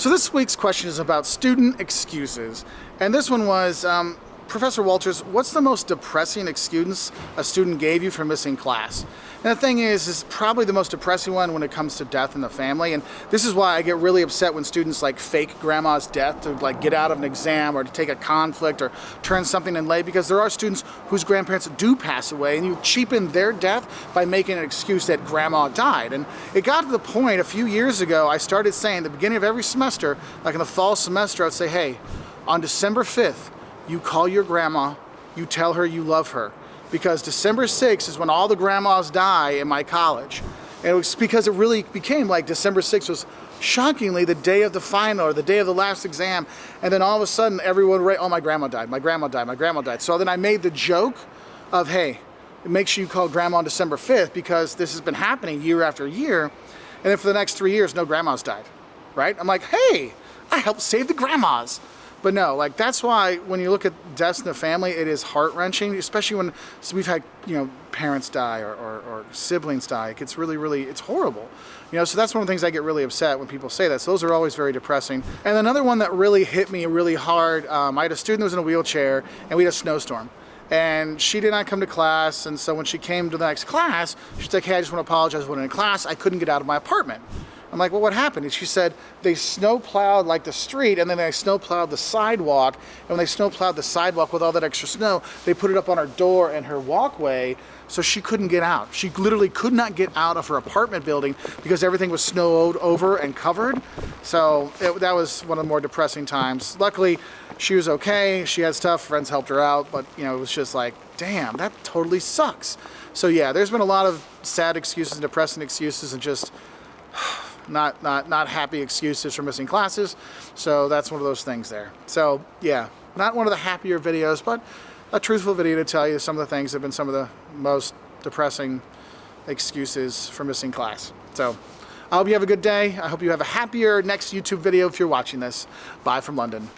So this week's question is about student excuses. And this one was, Professor Wolters, what's the most depressing excuse a student gave you for missing class? And the thing is probably the most depressing one when it comes to death in the family. And this is why I get really upset when students like fake grandma's death to like get out of an exam or to take a conflict or turn something in late, because there are students whose grandparents do pass away and you cheapen their death by making an excuse that grandma died. And it got to the point a few years ago, I started saying at the beginning of every semester, like in the fall semester, I'd say, hey, on December 5th, you call your grandma, you tell her you love her. Because December 6th is when all the grandmas die in my college. And it was because it really became like December 6th was shockingly the day of the final or the day of the last exam. And then all of a sudden everyone, oh, my grandma died, my grandma died, my grandma died. So then I made the joke of, hey, make sure you call grandma on December 5th because this has been happening year after year. And then for the next 3 years, no grandmas died, right? I'm like, hey, I helped save the grandmas. But no, like that's why when you look at deaths in the family, it is heart-wrenching, especially when we've had, parents die or siblings die. It's really, really, it's horrible. So that's one of the things I get really upset when people say that. So those are always very depressing. And another one that really hit me really hard, I had a student who was in a wheelchair and we had a snowstorm. And she did not come to class, and so when she came to the next class, she's like, hey, I just want to apologize, I wasn't in class, I couldn't get out of my apartment. I'm like, well, what happened? And she said, they snow plowed like the street and then they snow plowed the sidewalk. And when they snow plowed the sidewalk with all that extra snow, they put it up on her door and her walkway, so she couldn't get out. She literally could not get out of her apartment building because everything was snowed over and covered. So that was one of the more depressing times. Luckily, she was okay. She had stuff, friends helped her out, but it was just like, damn, that totally sucks. So yeah, there's been a lot of sad excuses and depressing excuses and just not happy excuses for missing classes. So that's one of those things there. So yeah, not one of the happier videos, but a truthful video to tell you some of the things that have been some of the most depressing excuses for missing class. So I hope you have a good day. I hope you have a happier next YouTube video if you're watching this. Bye from London.